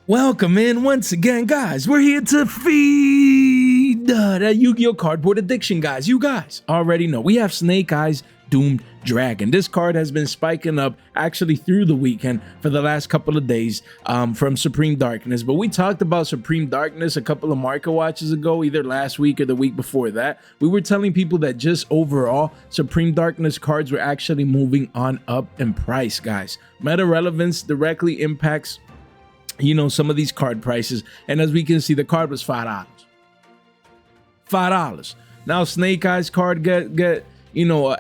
Welcome in once again, guys. We're here to feed that Yu-Gi-Oh cardboard addiction, guys. You guys already know we have Snake Eyes Doomed Dragon. This card has been spiking up actually through the weekend for the last couple of days from Supreme Darkness. But we talked about Supreme Darkness a couple of market watches ago, either last week or the week before that. We were telling people that just overall, Supreme Darkness cards were actually moving on up in price, guys. Meta relevance directly impacts some of these card prices, and as we can see, the card was $5. Now Snake Eyes card get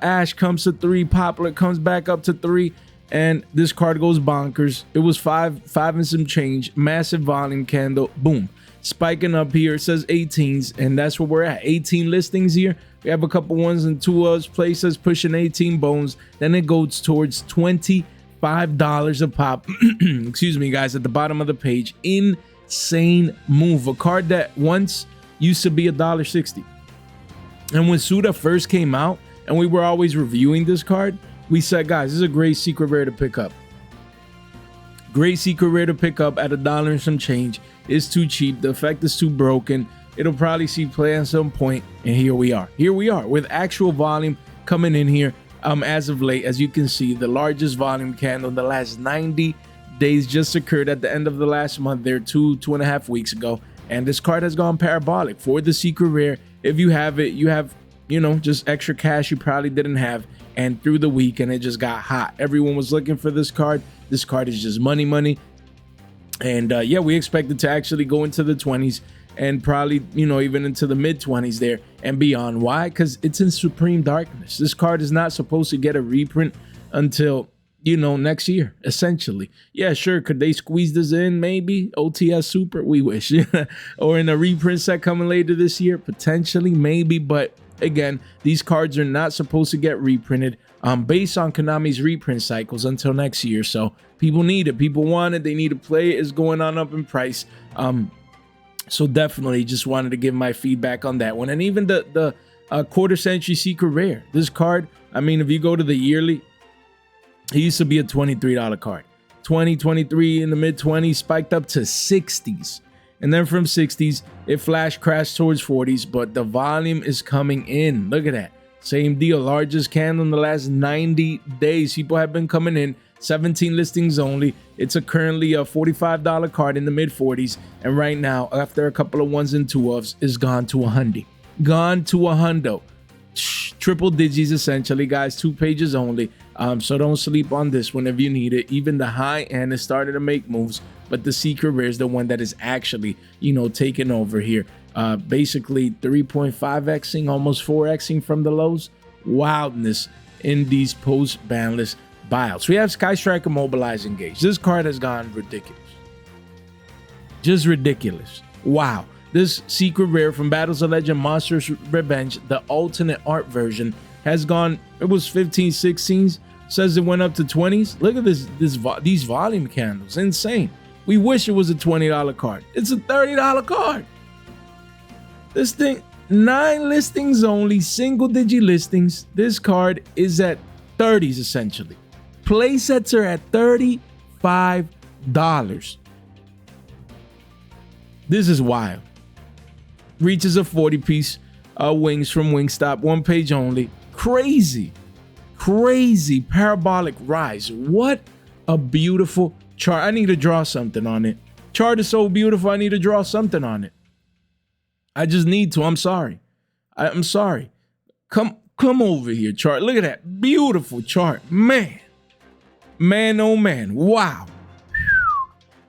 Ash comes to 3, Poplar comes back up to 3, and this card goes bonkers. It was five and some change, massive volume candle, boom, spiking up here. It says 18s, and that's where we're at. 18 listings here. We have a couple ones and two places pushing 18 bones. Then it goes towards $25 a pop. Excuse me, guys, at the bottom of the page. Insane move. A card that once used to be $1.60. And when Suda first came out and we were always reviewing this card, we said, guys, this is a great secret rare to pick up. Great secret rare to pick up at $1 and some change. It's too cheap. The effect is too broken. It'll probably see play at some point. And here we are. Here we are with actual volume coming in here. As of late, as you can see, the largest volume candle in the last 90 days just occurred at the end of the last month there, two and a half weeks ago. And this card has gone parabolic for the secret rare. If you have it, you have, just extra cash you probably didn't have. And through the week, and it just got hot. Everyone was looking for this card. This card is just money. And yeah, we expect it to actually go into the 20s. And probably, even into the mid-20s there and beyond. Why? Because it's in Supreme Darkness. This card is not supposed to get a reprint until, next year, essentially. Yeah, sure. Could they squeeze this in? Maybe. OTS Super? We wish. Or in a reprint set coming later this year? Potentially, maybe. But again, these cards are not supposed to get reprinted based on Konami's reprint cycles until next year. So people need it. People want it. They need to play it. It's going on up in price. So definitely just wanted to give my feedback on that one. And even the quarter century secret rare. This card, I mean, if you go to the yearly, it used to be a $23 card. 23 in the mid 20s, spiked up to 60s. And then from 60s, it flash crashed towards 40s, but the volume is coming in. Look at that. Same deal. Largest candle in the last 90 days. People have been coming in. 17 listings only. It's currently a $45 card in the mid 40s, and right now, after a couple of ones and two ofs, is gone to $100. Gone to $100. Triple digits essentially, guys. 2 pages only. So don't sleep on this one if you need it. Even the high end is starting to make moves, but the secret rare is the one that is actually, taking over here. Basically 3.5xing, almost 4xing from the lows. Wildness in these post banlist buyouts. We have Sky Striker Mobilize Engage. This card has gone ridiculous. Just ridiculous. Wow. This secret rare from Battles of Legend Monsters Revenge, the alternate art version, has gone, it was 15, 16s, says it went up to 20s. Look at these volume candles. Insane. We wish it was a $20 card. It's a $30 card. This thing, 9 listings only, single digit listings. This card is at 30s essentially. Play sets are at $35. This is wild. Reaches a 40 piece wings from Wingstop, 1 page only. Crazy parabolic rise. What a beautiful chart. I need to draw something on it. Chart is so beautiful. I need to draw something on it. I just need to. I'm sorry. I'm sorry. Come over here, chart. Look at that beautiful chart. Man, oh man. Wow.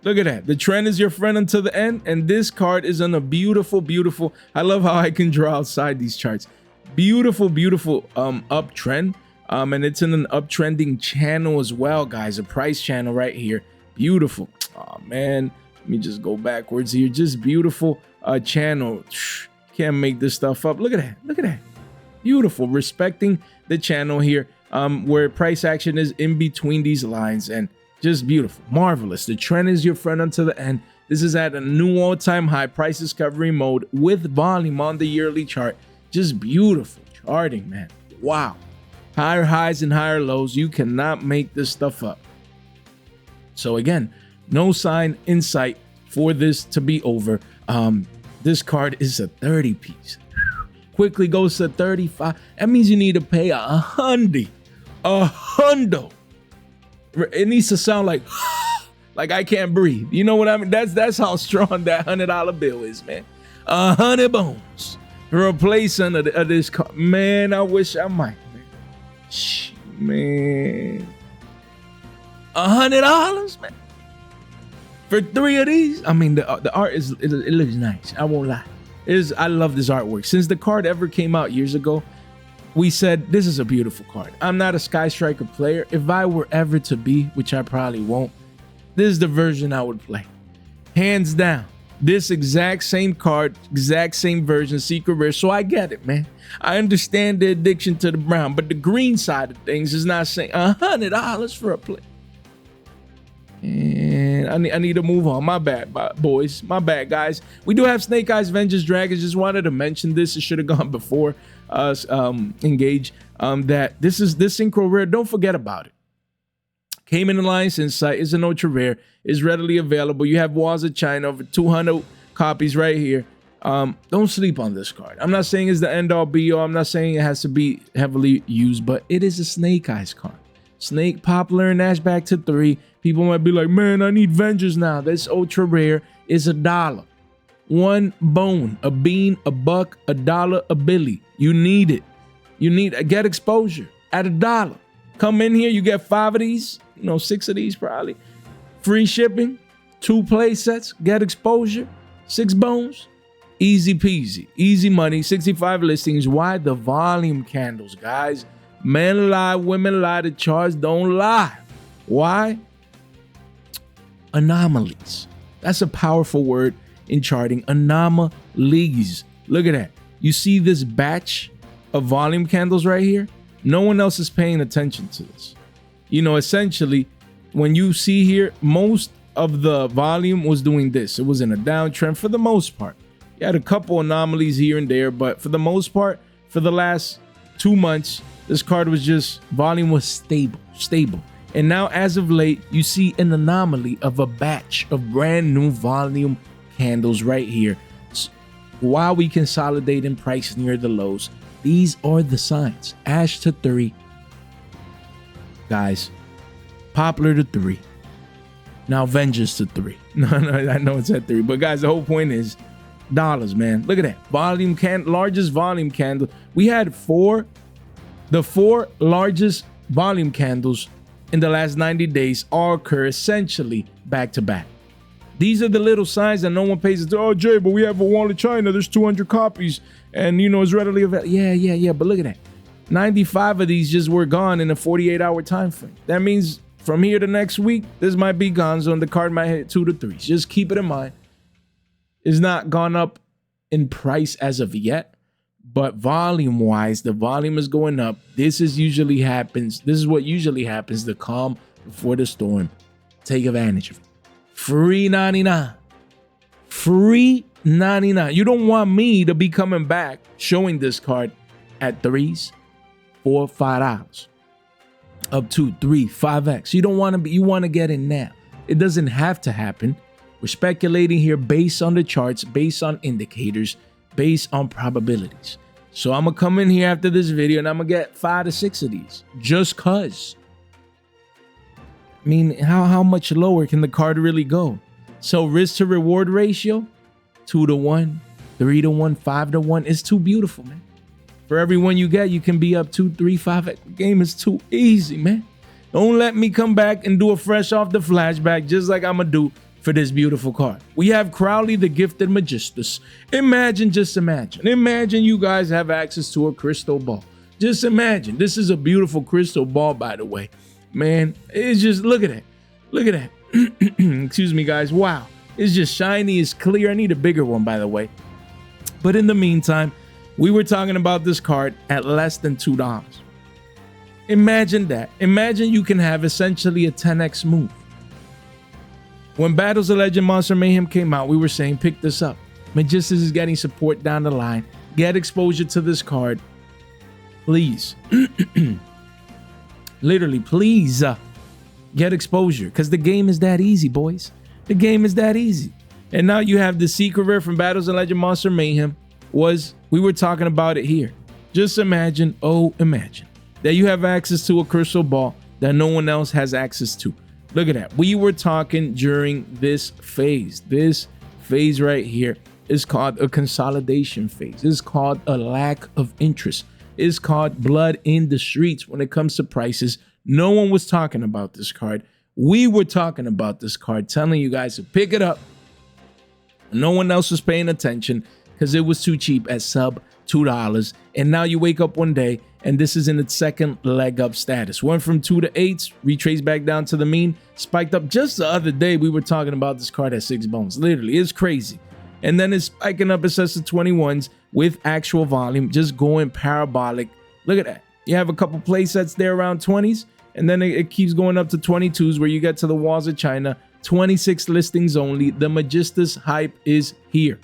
Look at that. The trend is your friend until the end. And this card is on a beautiful. I love how I can draw outside these charts. Beautiful uptrend. And it's in an uptrending channel as well, guys. A price channel right here. Beautiful. Oh man. Let me just go backwards here. Just beautiful channel. Can't make this stuff up. Look at that. Beautiful. Respecting the channel here. Where price action is in between these lines, and just beautiful, marvelous. The trend is your friend until the end. This is at a new all-time high price discovery mode with volume on the yearly chart. Just beautiful charting, man. Wow. Higher highs and higher lows. You cannot make this stuff up. So again, no sign in sight for this to be over. This card is a 30 piece. Quickly goes to 35. That means you need to pay a hundo. It needs to sound like I can't breathe. You know what I mean? That's how strong that $100 bill is, man. 100 bones for a place under this card. Man, I wish I might. Man, $100, man, for 3 of these. I mean, the art it looks nice. I won't lie. I love this artwork. Since the card ever came out years ago, we said this is a beautiful card. I'm not a Sky Striker player. If I were ever to be, which I probably won't, this is the version I would play, hands down. This exact same card, exact same version, secret rare. So I get it, man. I understand the addiction to the brown, but the green side of things is not saying $100 for a play. And I need to move on. My bad, boys. My bad, guys. We do have Snake Eyes Vengeance Dragons. Just wanted to mention this. It should have gone before us. Engage. That this synchro rare. Don't forget about it. Came in Alliance Insight, is an ultra rare, is readily available. You have Walls of China, over 200 copies right here. Don't sleep on this card. I'm not saying it's the end all be all. I'm not saying it has to be heavily used, but it is a Snake Eyes card. Snake popular and Ash back to 3. People might be like, man, I need Vengeance now. This ultra rare is $1. 1 bone, a bean, a buck, $1, a billy. You need it. You need get exposure at $1. Come in here, you get 5 of these. 6 of these probably. Free shipping, 2 play sets, get exposure, 6 bones. Easy peasy, easy money, 65 listings. Why? The volume candles, guys. Men lie, women lie, the charts don't lie. Why? Anomalies. That's a powerful word in charting. Anomalies. Look at that. You see this batch of volume candles right here? No one else is paying attention to this. Essentially, when you see here, most of the volume was doing this. It was in a downtrend for the most part. You had a couple anomalies here and there, but for the most part, for the last 2 months, this card was just, volume was stable. And now, as of late, you see an anomaly of a batch of brand new volume candles right here. While we consolidate in price near the lows, these are the signs. Ash to 3. Guys, Poplar to 3. Now Vengeance to 3. No, I know it's at 3. But guys, the whole point is dollars, man. Look at that. Largest volume candle. We had the 4 largest volume candles in the last 90 days all occur essentially back to back. These are the little signs that no one pays attention to. Oh, Jay, but we have a Wall of China. There's 200 copies. And, it's readily available. Yeah. But look at that. 95 of these just were gone in a 48-hour time frame. That means from here to next week, this might be gone, so the card might hit 2 to 3. Just keep it in mind. It's not gone up in price as of yet, but volume-wise, the volume is going up. This is what usually happens. The calm before the storm. Take advantage of it. Free 99. Free 99. You don't want me to be coming back showing this card at 3s. $4, $5, up to 3, 5x. You don't want to be. You want to get in now. It doesn't have to happen. We're speculating here based on the charts, based on indicators, based on probabilities. So I'm gonna come in here after this video and I'm gonna get 5 to 6 of these, just cause. I mean, how much lower can the card really go? So risk to reward ratio, 2 to 1, 3 to 1, 5 to 1. It's too beautiful, man. For every one you get, you can be up 2, 3, 5. The game is too easy, man. Don't let me come back and do a fresh off the flashback just like I'm going to do for this beautiful card. We have Crowley, the Gifted Magistus. Just imagine you guys have access to a crystal ball. Just imagine. This is a beautiful crystal ball, by the way. Man, it's just, look at that. Excuse me, guys. Wow. It's just shiny. It's clear. I need a bigger one, by the way. But in the meantime, we were talking about this card at less than $2. Imagine that. Imagine you can have essentially a 10x move. When Battles of Legend Monster Mayhem came out, we were saying pick this up. Magistus is getting support down the line. Get exposure to this card. Please. Literally, please get exposure. Because the game is that easy, boys. The game is that easy. And now you have the secret rare from Battles and Legend Monster Mayhem. We were talking about it here. Just imagine, oh, imagine that you have access to a crystal ball that no one else has access to. Look at that. We were talking during this phase. This phase right here is called a consolidation phase. It's called a lack of interest. It's called blood in the streets when it comes to prices. No one was talking about this card. We were talking about this card, telling you guys to pick it up. No one else was paying attention because it was too cheap at sub $2. And now you wake up one day and this is in its second leg up status. Went from 2 to 8s, retraced back down to the mean, spiked up. Just the other day, we were talking about this card at 6 bones. Literally, it's crazy. And then it's spiking up, it says to 21s with actual volume, just going parabolic. Look at that. You have a couple play sets there around 20s, and then it keeps going up to 22s where you get to the walls of China. 26 listings only. The Magistus hype is here.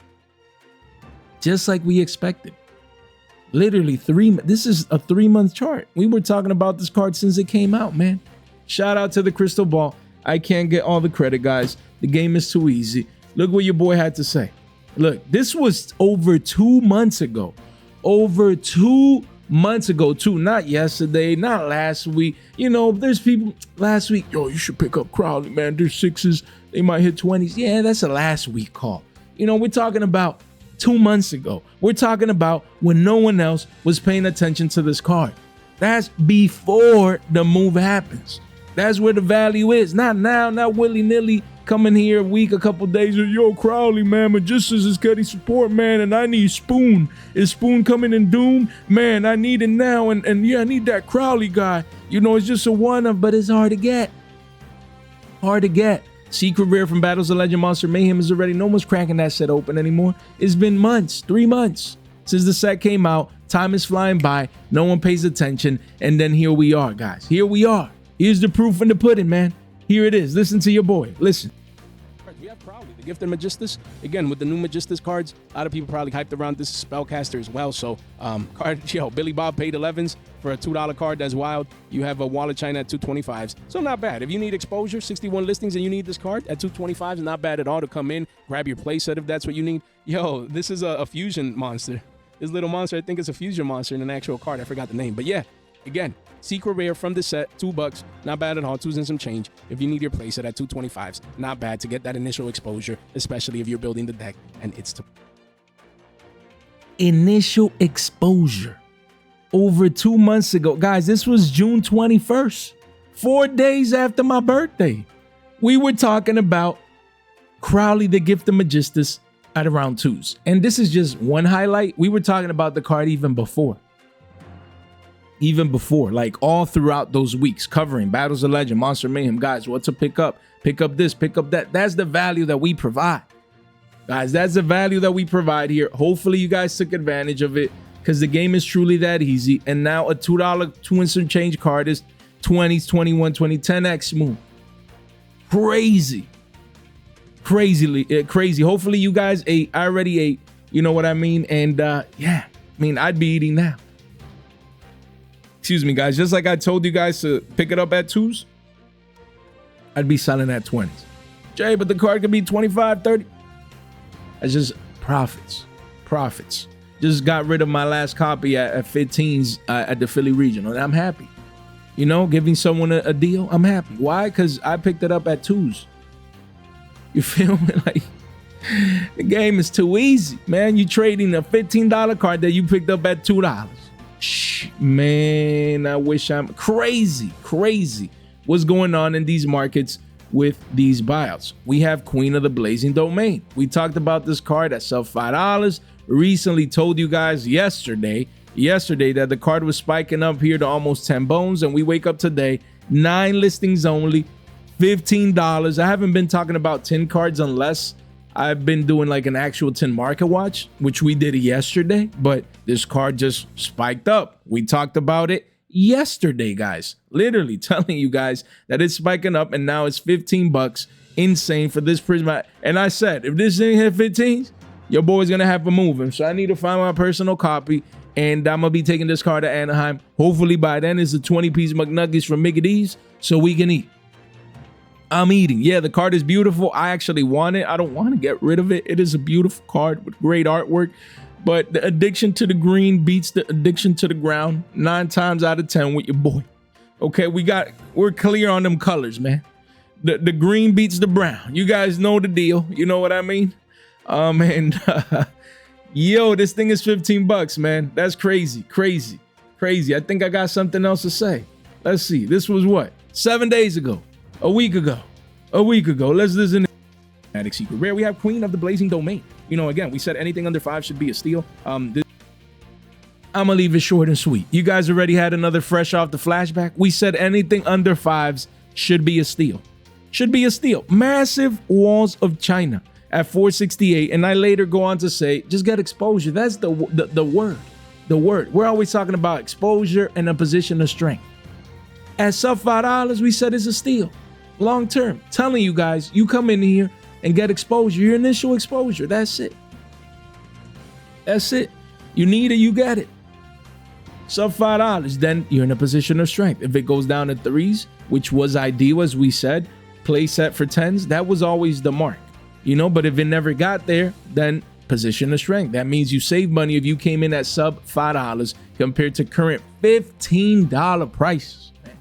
Just like we expected. Literally this is a 3-month chart. We were talking about this card since it came out, man. Shout out to the crystal ball. I can't get all the credit, guys. The game is too easy. Look what your boy had to say. Look, this was over 2 months ago. Over 2 months ago, too. Not yesterday, not last week. You know, there's people last week, yo, you should pick up Crowley, man. There's 6s. They might hit 20s. Yeah, that's a last week call. You know, we're talking about 2 months ago. We're talking about when no one else was paying attention to this card. That's before the move happens. That's where the value is. Not now, not willy-nilly coming here a week, a couple days. Yo, Crowley, man, Magistus is getting support, man, and I need Spoon. Is Spoon coming in Doom? Man, I need it now, and yeah, I need that Crowley guy. You know, it's just a one-of, but it's hard to get. Hard to get. Secret rare from Battles of Legend Monster Mayhem is already, no one's cracking that set open anymore. It's been months, 3 months since the set came out. Time is flying by. No one pays attention. And then here we are, guys. Here we are. Here's the proof in the pudding, man. Here it is. Listen to your boy. Listen. We have Crowley, the gifted Magistus. Again, with the new Magistus cards, a lot of people probably hyped around this spellcaster as well. So, Billy Bob paid 11s for a $2 card. That's wild. You have a Wall of China at 225s. So not bad. If you need exposure, 61 listings, and you need this card at 225s, not bad at all to come in, grab your playset if that's what you need. Yo, this is a fusion monster. This little monster, I think it's a fusion monster in an actual card. I forgot the name. But yeah, again, secret rare from the set, $2. Not bad at all. 2s and some change. If you need your playset at 225s, not bad to get that initial exposure, especially if you're building the deck and it's to initial exposure. Over 2 months ago. Guys, this was June 21st. 4 days after my birthday. We were talking about Crowley, the gifted Magistus, at around 2s. And this is just one highlight. We were talking about the card even before. Like all throughout those weeks, covering Battles of Legend, Monster Mayhem. Guys, what to pick up? Pick up this, pick up that. That's the value that we provide. Guys, that's the value that we provide here. Hopefully you guys took advantage of it, because the game is truly that easy. And now a $2 2 and some change card is 20s, 21, 20, 10x move. Crazy. Crazy. Hopefully you guys ate. I already ate. You know what I mean? And yeah, I mean, I'd be eating now. Excuse me, guys. Just like I told you guys to pick it up at 2s, I'd be selling at 20s. Jay, but the card could be 25, 30. That's just profits. Just got rid of my last copy at 15s at the Philly regional, and I'm happy. You know, giving someone a deal, I'm happy. Why? Because I picked it up at 2s. You feel me? Like, the game is too easy, man. You trading a $15 card that you picked up at $2. Shh, man, I wish I'm crazy. What's going on in these markets with these buyouts? We have Queen of the Blazing Domain. We talked about this card at sub $5. Recently told you guys yesterday that the card was spiking up here to almost 10 bones, and we wake up today, 9 listings only, $15. I haven't been talking about 10 cards unless I've been doing like an actual 10 market watch, which we did yesterday, but this card just spiked up. We talked about it yesterday, guys. Literally telling you guys that it's spiking up, and now it's $15. Insane for this Prisma. And I said, if this thing hit 15s, your boy's gonna have to move him. So I need to find my personal copy, and I'm gonna be taking this card to Anaheim. Hopefully by then it's a 20-piece McNuggets from Mickey D's so we can eat. I'm eating. Yeah, the card is beautiful. I actually want it. I don't want to get rid of it. It is a beautiful card with great artwork. But the addiction to the green beats the addiction to the ground 9 times out of 10 with your boy. Okay, we're clear on them colors, man. The green beats the brown. You guys know the deal. You know what I mean? Yo, this thing is 15 bucks, man. That's crazy, crazy, crazy. I think I got something else to say. Let's see. This was what? 7 days ago. A week ago. Let's listen. Attic secret rare. We have Queen of the Blazing Domain. You know, again, we said anything under 5 should be a steal. I'm gonna leave it short and sweet. You guys already had another fresh off the flashback. We said anything under 5s should be a steal. Should be a steal. Massive Walls of China at 468, and I later go on to say, just get exposure. That's the word. The word. We're always talking about exposure and a position of strength. At sub $5, we said it's a steal. Long term. Telling you guys, you come in here and get exposure. Your initial exposure. That's it. That's it. You need it, you get it. Sub $5, then you're in a position of strength. If it goes down to 3s, which was ideal, as we said, play set for 10s, that was always the mark. You know, but if it never got there, then position of strength. That means you save money if you came in at sub $5 compared to current $15 prices. Man.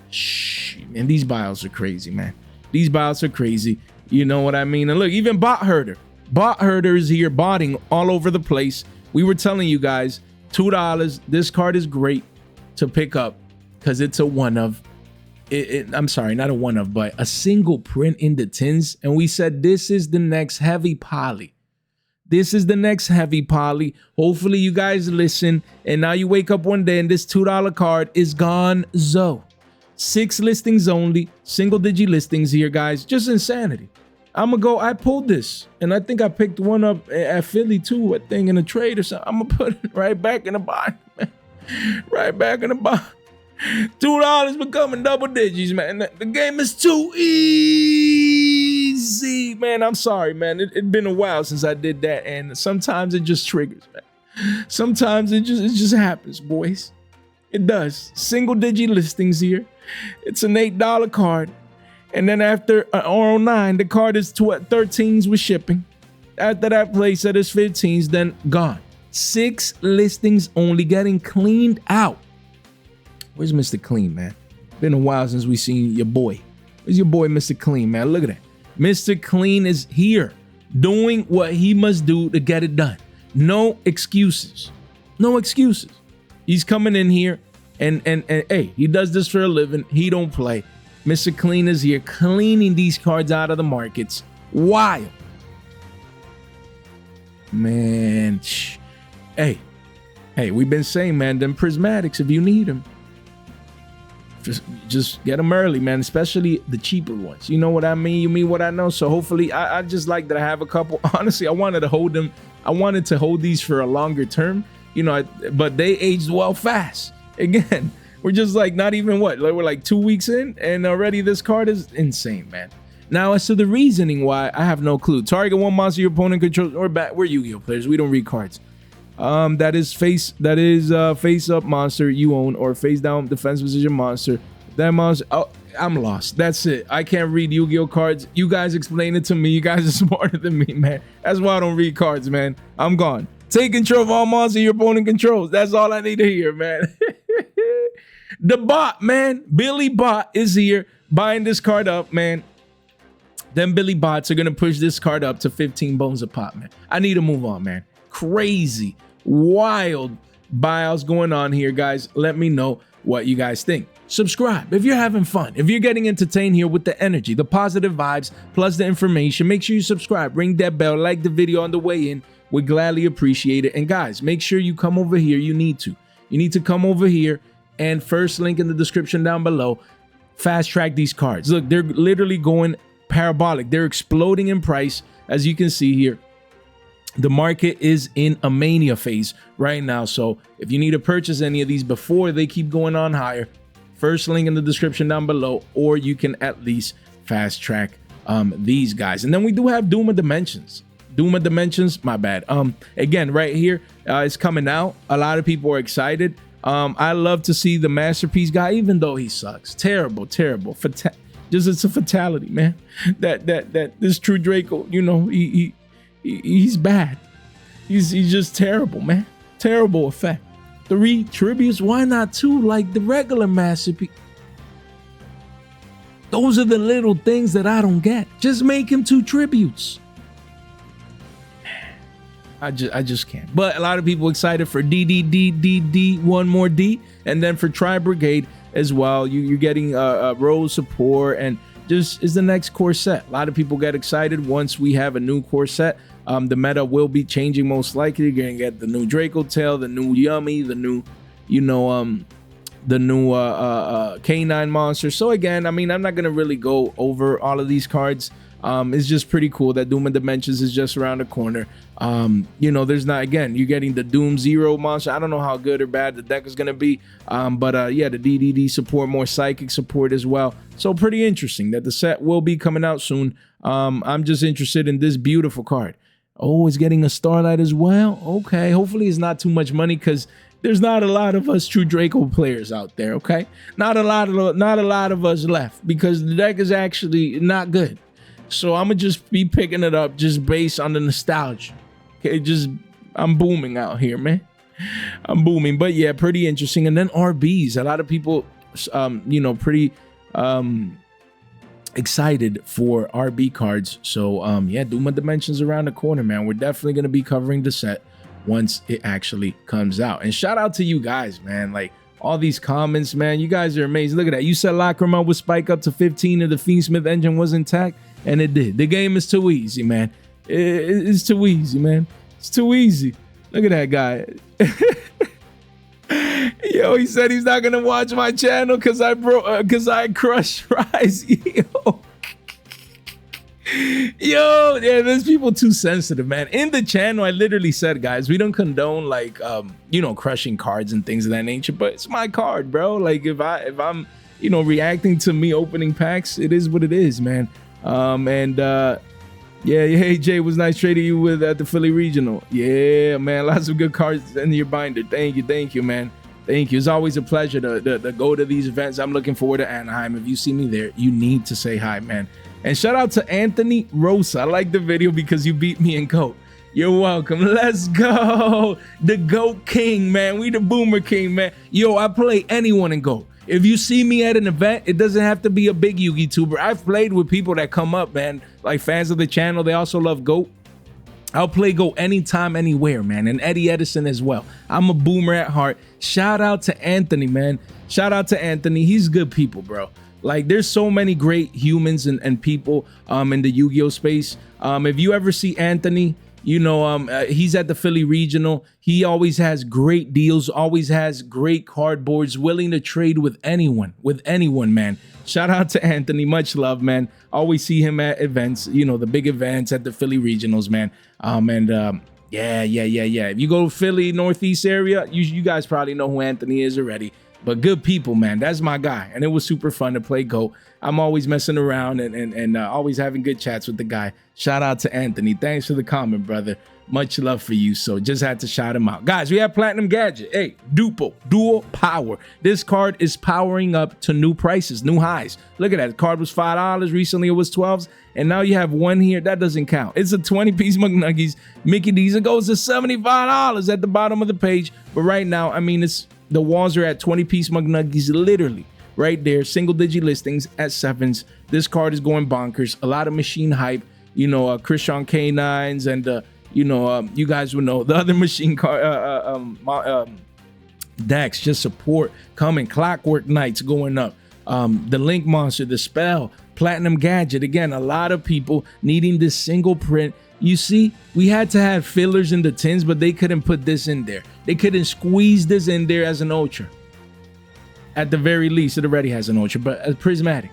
Shh, man, these buyouts are crazy, man. These buyouts are crazy. You know what I mean? And look, even Bot Herder. Bot Herder is here botting all over the place. We were telling you guys, $2. This card is great to pick up because it's a one of. I'm sorry, not a one of, but a single print in the tins. And we said this is the next heavy poly. This is the next heavy poly. Hopefully you guys listen. And now you wake up one day and this $2 card is gone. 6 listings only. Single digit listings here, guys. Just insanity. I pulled this. And I think I picked one up at Philly too, I think in a trade or something. I'm going to put it right back in the box. Right back in the box. $2 becoming double digits, man. The game is too easy, man. I'm sorry, man. It's been a while since I did that, and sometimes it just triggers, man. Sometimes it just happens, boys. It does. Single digit listings here. It's an $8 card, and then after an R09, the card is 13s with shipping. After that place that is 15s, then gone. 6 listings only getting cleaned out. Where's Mr. Clean, man? Been a while since we seen your boy. Where's your boy, Mr. Clean, man? Look at that. Mr. Clean is here doing what he must do to get it done. No excuses. No excuses. He's coming in here and hey, he does this for a living. He don't play. Mr. Clean is here cleaning these cards out of the markets. Wild. Man. Hey, we've been saying, man, them prismatics, if you need them, just get them early, man, especially the cheaper ones. You know what I mean? You mean what I know? So hopefully, I just like that I have a couple. Honestly, I wanted to hold them. I wanted to hold these for a longer term, you know, but they aged well fast. Again, we're just like not even we're like 2 weeks in, and already this card is insane, man. Now, as to the reasoning why, I have no clue. Target one monster your opponent controls, or back. We're Yu-Gi-Oh players. We don't read cards. That is face up monster you own, or face down defense position monster. That monster, oh, I'm lost. That's it. I can't read Yu-Gi-Oh cards. You guys explain it to me. You guys are smarter than me, man. That's why I don't read cards, man. I'm gone. Take control of all monsters your opponent controls. That's all I need to hear, man. The bot, man. Billy Bot is here buying this card up, man. Then Billy Bots are gonna push this card up to 15 bones a pop, man. I need to move on, man. Crazy. Wild buyouts going on here, guys. Let me know what you guys think. Subscribe if you're having fun, if you're getting entertained here with the energy, the positive vibes, plus the information. Make sure you subscribe, ring that bell, like the video on the way in. We'd gladly appreciate it. And guys, make sure you come over here. You need to come over here, and first link in the description down below. Fast track these cards. Look, they're literally going parabolic. They're exploding in price, as you can see here. The market is in a mania phase right now. So if you need to purchase any of these before they keep going on higher, first link in the description down below, or you can at least fast track these guys. And then we do have Doom of Dimensions. My bad. Again, right here, it's coming out. A lot of people are excited. I love to see the Masterpiece guy, even though he sucks. Terrible. Just it's a fatality, man. That this true Draco, you know, he's bad. He's just terrible, man. Terrible effect. 3 tributes, why not 2 like the regular masterpiece? Those are the little things that I don't get. Just make him 2 tributes. I just can't. But a lot of people excited for D, one more D, and then for Tri Brigade as well. You're getting Rose support, and just is the next core set. A lot of people get excited once we have a new core set. The meta will be changing most likely. You're gonna get the new Draco Tail, the new Yummy, the new, you know, the new K9 monster. So again, I mean, I'm not gonna really go over all of these cards. It's just pretty cool that Doom and Dimensions is just around the corner. You know, there's not, again, you're getting the Doom Zero monster. I don't know how good or bad the deck is gonna be, but yeah, the DDD support, more psychic support as well. So pretty interesting that the set will be coming out soon. I'm just interested in this beautiful card. Oh, it's getting a Starlight as well. Okay, hopefully it's not too much money, because there's not a lot of us true Draco players out there. Okay, not a lot of us left, because the deck is actually not good. So I'm gonna just be picking it up just based on the nostalgia. Okay, I'm booming out here, man. I'm booming. But yeah, pretty interesting. And then RBs, a lot of people, you know, pretty excited for RB cards. So yeah, Doom of Dimensions around the corner, man. We're definitely gonna be covering the set once it actually comes out. And shout out to you guys, man. Like all these comments, man. You guys are amazing. Look at that. You said Lacrima would spike up to 15 if the Fiendsmith engine was intact, and it did. The game is too easy, man. It's too easy, man. It's too easy. Look at that guy. Yo, he said he's not gonna watch my channel because I crushed Rise. Yo, yeah, there's people too sensitive, man. In the channel, I literally said, guys, we don't condone like you know, crushing cards and things of that nature, but it's my card, bro. Like if I'm, you know, reacting to me opening packs, it is what it is, man. Yeah, hey Jay, was nice trading you with at the Philly Regional. Yeah, man, lots of good cards in your binder. Thank you, man. Thank you. It's always a pleasure to go to these events. I'm looking forward to Anaheim. If you see me there, you need to say hi, man. And shout out to Anthony Rosa. I like the video because you beat me in GOAT. You're welcome. Let's go. The GOAT King, man. We the Boomer King, man. Yo, I play anyone in GOAT. If you see me at an event, it doesn't have to be a big YouTuber. I've played with people that come up, man, like fans of the channel. They also love GOAT. I'll play GOAT anytime, anywhere, man. And Eddie Edison as well. I'm a boomer at heart. Shout out to Anthony, man. Shout out to Anthony. He's good people, bro. Like, there's so many great humans and people in the Yu-Gi-Oh space. If you ever see Anthony, you know, he's at the Philly Regional. He always has great deals, always has great cardboards, willing to trade with anyone, man. Shout out to Anthony. Much love, man. Always see him at events, you know, the big events at the Philly Regionals, man. Yeah. If you go to Philly, Northeast area, you guys probably know who Anthony is already. But good people, man. That's my guy. And it was super fun to play GOAT. I'm always messing around and always having good chats with the guy. Shout out to Anthony. Thanks for the comment, brother. Much love for you. So just had to shout him out. Guys, we have Platinum Gadget. Hey, Dual Power. This card is powering up to new prices, new highs. Look at that. The card was $5. Recently it was $12. And now you have one here. That doesn't count. It's a 20-piece McNuggies. Mickey D's. It goes to $75 at the bottom of the page. But right now, I mean, the walls are at 20-piece McNuggies, literally right there. Single-digit listings at 7s. This card is going bonkers. A lot of machine hype. You know, Christian K9s and you know, you guys will know the other machine card decks. Just support coming. Clockwork Knights going up. The Link Monster, the Spell, Platinum Gadget. Again, a lot of people needing this single print. You see, we had to have fillers in the tins, but they couldn't put this in there. They couldn't squeeze this in there as an ultra. At the very least, it already has an ultra, but a prismatic.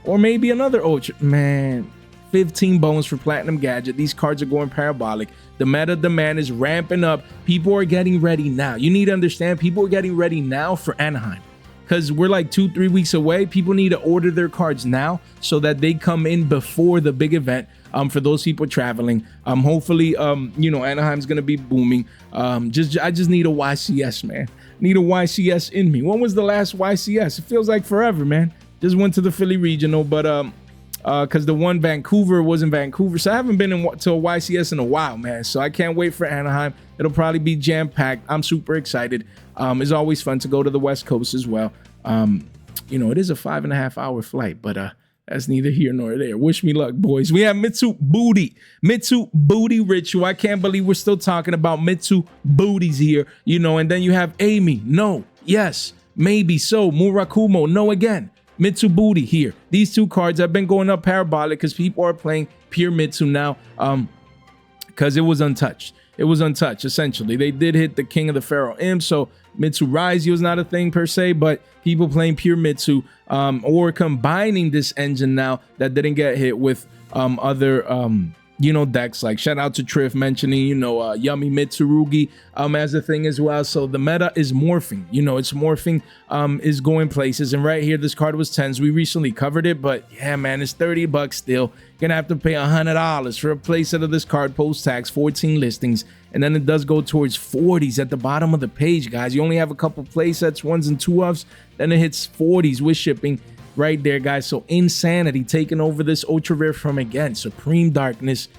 Or maybe another ultra. Man, 15 bones for Platinum Gadget. These cards are going parabolic. The meta demand is ramping up. People are getting ready now. You need to understand, people are getting ready now for Anaheim. Because we're like 2-3 weeks away. People need to order their cards now so that they come in before the big event. For those people traveling, hopefully, you know, Anaheim's gonna be booming. I just need a YCS, man. Need a YCS in me. When was the last YCS? It feels like forever, man. Just went to the Philly regional, but because the one Vancouver was in Vancouver, so I haven't been to a YCS in a while, man. So I can't wait for Anaheim. It'll probably be jam-packed. I'm super excited. It's always fun to go to the West Coast as well. You know, it is a 5.5-hour flight, but that's neither here nor there. Wish me luck, boys. We have Mitsu Booty Ritual. I can't believe we're still talking about Mitsu Booties here, you know. And then you have Amy. No, yes, maybe so. Murakumo. No, again. Mitsu Booty here. These two cards have been going up parabolic because people are playing pure Mitsu now, because it was untouched. It was untouched, essentially. They did hit the King of the Pharaoh Imp, so Mitsu Raiju is not a thing per se, but people playing pure Mitsu or combining this engine now that didn't get hit with other you know, decks. Like shout out to Triff mentioning, you know, Yummy Mitsurugi as a thing as well. So the meta is morphing, you know, it's morphing, is going places. And right here, this card was 10s. We recently covered it, but yeah, man, it's $30 still. You're gonna have to pay $100 for a playset of this card post tax, 14 listings, and then it does go towards 40s at the bottom of the page, guys. You only have a couple playsets, 1s and 2-ofs, then it hits 40s with shipping. Right there, guys. So Insanity taking over this ultra rare from, again, Supreme Darkness.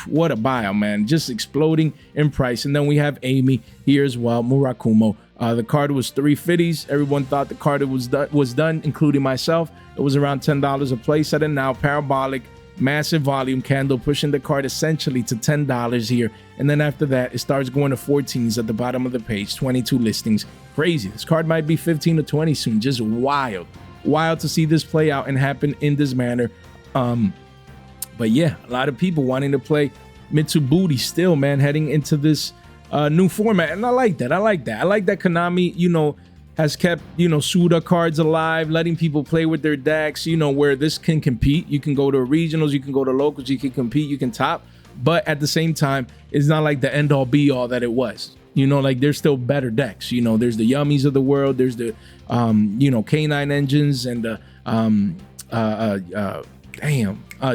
What a buyout, man. Just exploding in price. And then we have Amy here as well, Murakumo. The card was 350s. Everyone thought the card was done, including myself. It was around $10 a playset, and now parabolic, massive volume candle, pushing the card essentially to $10 here. And then after that, it starts going to 14s at the bottom of the page, 22 listings. Crazy. This card might be 15 to 20 soon. Just wild. Wild to see this play out and happen in this manner. But yeah, a lot of people wanting to play Mitsu Booty still, man, heading into this new format. And I like that. I like that Konami, you know, has kept, you know, Suda cards alive, letting people play with their decks, you know, where this can compete. You can go to regionals, you can go to locals, you can compete, you can top. But at the same time, it's not like the end all be all that it was. You know, like there's still better decks. You know, there's the Yummies of the world. There's the, you know, K9 engines and the,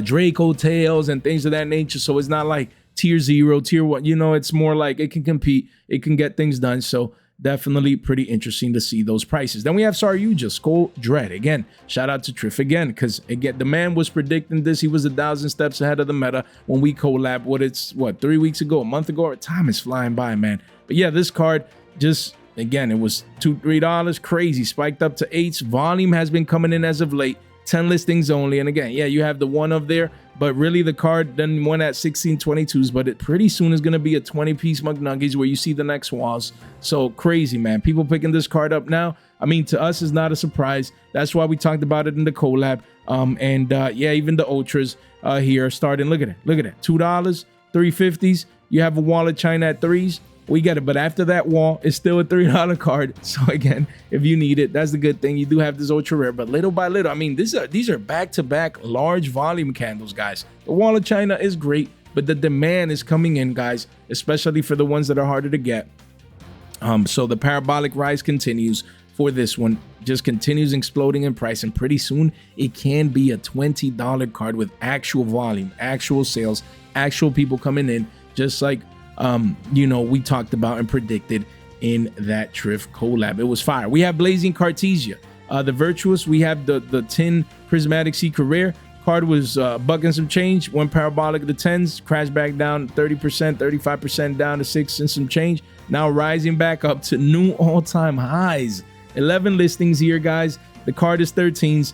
Draco tails and things of that nature. So it's not like tier 0, tier 1. You know, it's more like it can compete. It can get things done. So definitely pretty interesting to see those prices. Then we have Saryuja, Skull Dread. Again, shout out to Triff again, because again, the man was predicting this. He was 1,000 steps ahead of the meta when we collab. What, 3 weeks ago, a month ago? Time is flying by, man. But yeah, this card just, again, it was $2-3, crazy, spiked up to 8s. Volume has been coming in as of late, 10 listings only. And again, yeah, you have the one of there, but really the card then won at 1622s, but it pretty soon is going to be a 20-piece McNuggies where you see the next walls. So crazy, man. People picking this card up now. I mean, to us, is not a surprise. That's why we talked about it in the collab. Yeah, even the ultras here are starting. Look at it. Look at it. $2, 350s. You have a wall of China at 3s. We get it, but after that wall, it's still a $3 card. So again, if you need it, that's the good thing. You do have this ultra rare, but little by little, I mean, these are back-to-back large volume candles, guys. The wall of China is great, but the demand is coming in, guys, especially for the ones that are harder to get. So the parabolic rise continues for this one, just continues exploding in price, and pretty soon it can be a $20 card with actual volume, actual sales, actual people coming in, just like you know, we talked about and predicted in that Triff collab. It was fire. We have Blazing Carteesia, the Virtuous. We have the 10 Prismatic Secret Rare. Card was bucking some change, went parabolic the 10s, crashed back down 30%, 35% down to 6 and some change. Now rising back up to new all-time highs. 11 listings here, guys. The card is 13s.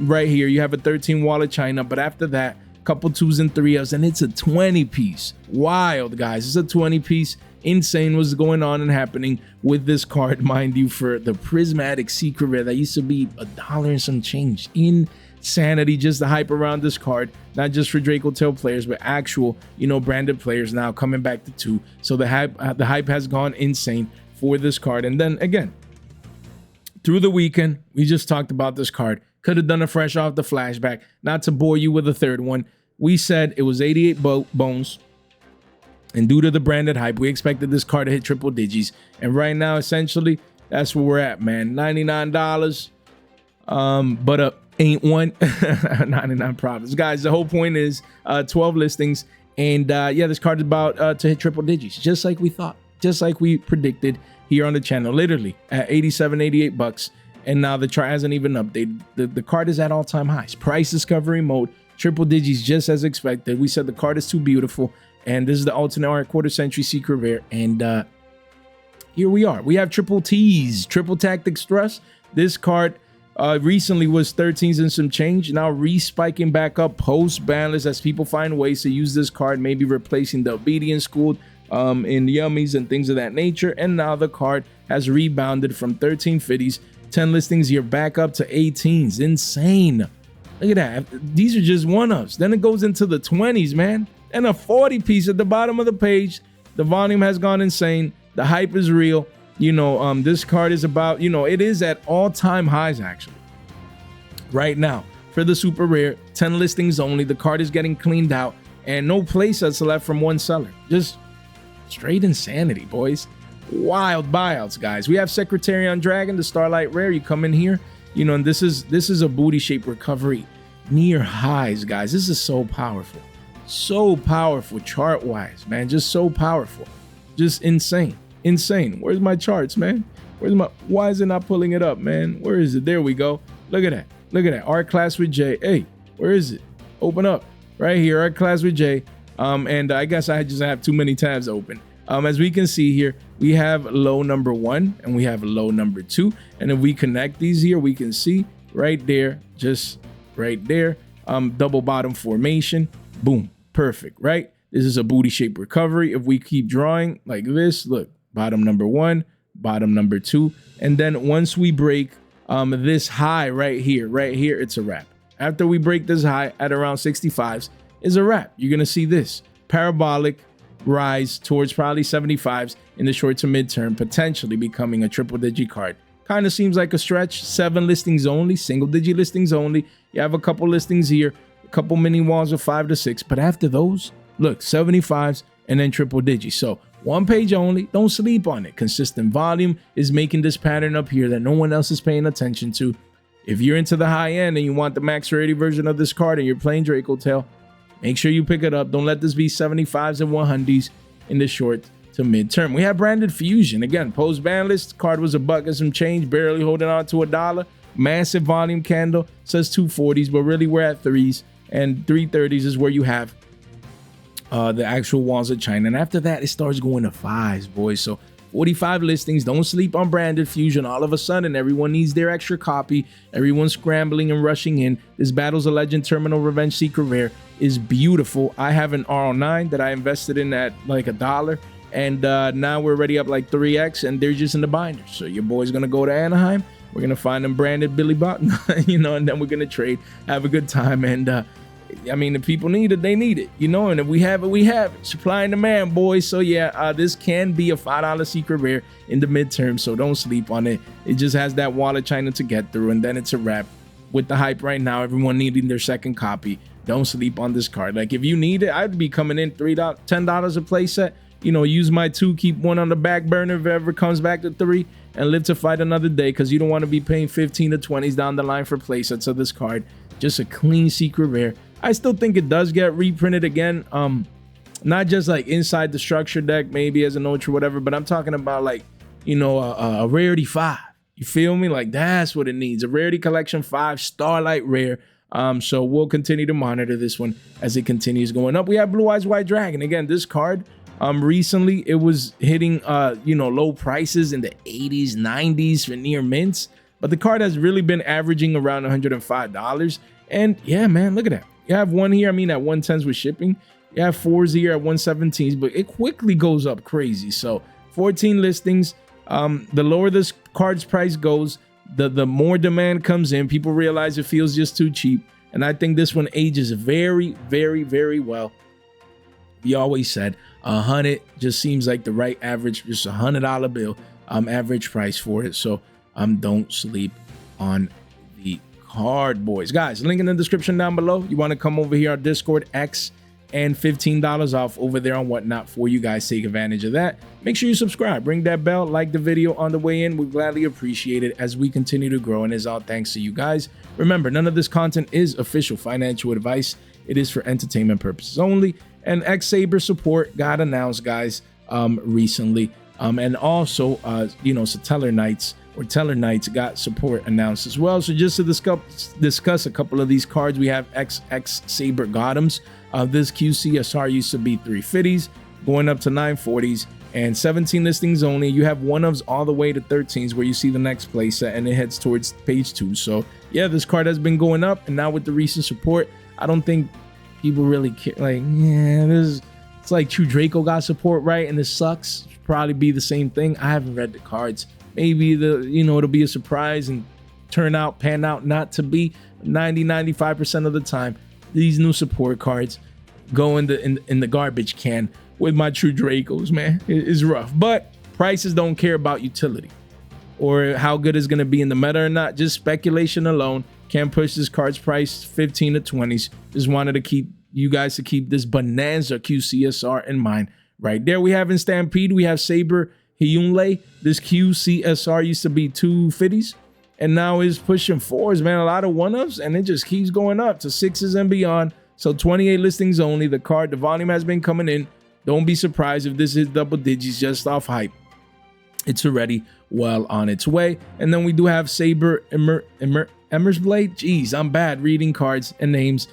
Right here, you have a 13 wall of China, but after that, couple 2s and 3s, and it's a 20-piece. Wild, guys. It's a 20-piece. Insane what's going on and happening with this card, mind you, for the Prismatic Secret Rare that used to be $1 and some change. Insanity, just the hype around this card, not just for Draco Tail players, but actual, you know, branded players now coming back to 2. So the hype has gone insane for this card. And then again, through the weekend, we just talked about this card. Could have done a fresh off the flashback. Not to bore you with a third one. We said it was 88 bones. And due to the branded hype, we expected this card to hit triple digits. And right now, essentially, that's where we're at, man. $99. But ain't one. 99 profits. Guys, the whole point is 12 listings. And yeah, this card is about to hit triple digits. Just like we thought. Just like we predicted here on the channel. Literally at 87, 88 bucks. and now the chart hasn't even updated. The card is at all-time highs. Price discovery mode, triple digits just as expected. We said the card is too beautiful, and this is the alternate art quarter century secret rare, and here we are. We have triple T's, triple tactics thrust. This card recently was 13s and some change, now respiking back up post banlist as people find ways to use this card, maybe replacing the obedience school in yummies and things of that nature. And now the card has rebounded from 1350s, 10 listings here, back up to 18s. Insane. Look at that. These are just one-ups. Then it goes into the 20s, man. And a 40 piece at the bottom of the page. The volume has gone insane. The hype is real. You know, this card is about, you know, it is at all-time highs actually. Right now, for the super rare, 10 listings only. The card is getting cleaned out and no playsets left from one seller. Just straight insanity, boys. Wild buyouts, guys. We have Secretary on Dragon, the Starlight Rare. You come in here, you know, and this is a booty shape recovery near highs, guys. This is so powerful. So powerful chart-wise, man. Just so powerful. Just insane. Insane. Where's my charts, man? Why is it not pulling it up, man? Where is it? There we go. Look at that. Look at that. Art class with J. Hey, where is it? Open up. Right here. Art class with J. And I guess I just have too many tabs open. As we can see here, we have low number 1 and we have low number 2. And if we connect these here, we can see right there, just right there, double bottom formation. Boom. Perfect, right? This is a booty shape recovery. If we keep drawing like this, look, bottom number 1, bottom number 2. And then once we break this high right here, it's a wrap. After we break this high at around 65s, is a wrap. You're going to see this parabolic rise towards probably 75s in the short to midterm, potentially becoming a triple digit card. Kind of seems like a stretch. 7 listings only, single digit listings only. You have a couple listings here, a couple mini walls of 5 to 6, but after those, look, 75s and then triple digits. So 1 page only, don't sleep on it. Consistent volume is making this pattern up here that no one else is paying attention to. If you're into the high end and you want the max rarity version of this card and you're playing Draco Tail, make sure you pick it up. Don't let this be 75s and 100s in the short to midterm. We have Branded Fusion. Again, post ban list, card was $1 and some change, barely holding on to $1. Massive volume candle, says 240s, but really we're at 3s, and 330s is where you have the actual walls of China. And after that, it starts going to 5s, boys. So 45 listings. Don't sleep on Branded Fusion. All of a sudden, everyone needs their extra copy. Everyone's scrambling and rushing in. This Battles of Legend Terminal Revenge Secret Rare is beautiful. I have an RL9 that I invested in at like $1, and now we're already up like 3x, and they're just in the binders. So your boy's gonna go to Anaheim. We're gonna find them branded Billy Bob, you know, and then we're gonna trade, have a good time. And I mean, if people need it, they need it, you know, and if we have it, we have it. Supply and demand, boys. So yeah, this can be a $5 secret rare in the midterm, so don't sleep on it. It just has that wall of China to get through, and then it's a wrap. With the hype right now, everyone needing their second copy, don't sleep on this card. Like, if you need it, I'd be coming in $10 a playset. You know, use my 2, keep 1 on the back burner if it ever comes back to 3, and live to fight another day, because you don't want to be paying 15 to 20s down the line for playsets of this card. Just a clean secret rare. I still think it does get reprinted again. Not just like inside the structure deck, maybe as an ultra, whatever, but I'm talking about like, you know, a rarity 5. You feel me? Like, that's what it needs. A rarity collection 5 Starlight Rare. So we'll continue to monitor this one as it continues going up. We have Blue Eyes White Dragon. Again, this card, recently it was hitting, you know, low prices in the 80s, 90s for near mints, but the card has really been averaging around $105. And yeah, man, look at that. You have 1 here, I mean, at 110s with shipping. You have 4s here at 117s, but it quickly goes up crazy. So 14 listings. The lower this card's price goes, the more demand comes in. People realize it feels just too cheap. And I think this one ages very, very, very well. We always said 100 just seems like the right average, just $100 bill, average price for it. So don't sleep on the card, boys. Guys, link in the description down below. You want to come over here on Discord, X, and $15 off over there on Whatnot for you guys. Take advantage of that. Make sure you subscribe, ring that bell, like the video on the way in. We gladly appreciate it as we continue to grow, and it's all thanks to you guys. Remember, none of this content is official financial advice. It is for entertainment purposes only. And XSaber support got announced, guys, recently. And also, you know, so Tellarknight's or Tellarknights got support announced as well. So just to discuss a couple of these cards, we have XSaber Gothams. This QCSR used to be 350s, going up to 940s, and 17 listings only. You have one-ofs all the way to 13s where you see the next playset, and it heads towards page 2. So yeah, this card has been going up, and now with the recent support, I don't think people really care. Like, yeah, it's like True Draco got support, right? And this sucks. Probably be the same thing. I haven't read the cards. Maybe it'll be a surprise and pan out not to be. 95% of the time, these new support cards go in the garbage can with my True Dracos, man. It's rough, but prices don't care about utility or how good it's gonna be in the meta or not. Just speculation alone can push this card's price 15 to 20s. Just wanted to keep you guys to keep this bonanza QCSR in mind. Right there, we have in Stampede, we have Saber Hyunlei. This QCSR used to be 250s and now is pushing 4s, man. A lot of one-ups, and it just keeps going up to 6s and beyond. So 28 listings only. The volume has been coming in. Don't be surprised if this is double digits just off hype. It's already well on its way. And then we do have Saber Emmer's Blade. Jeez, I'm bad reading cards and names.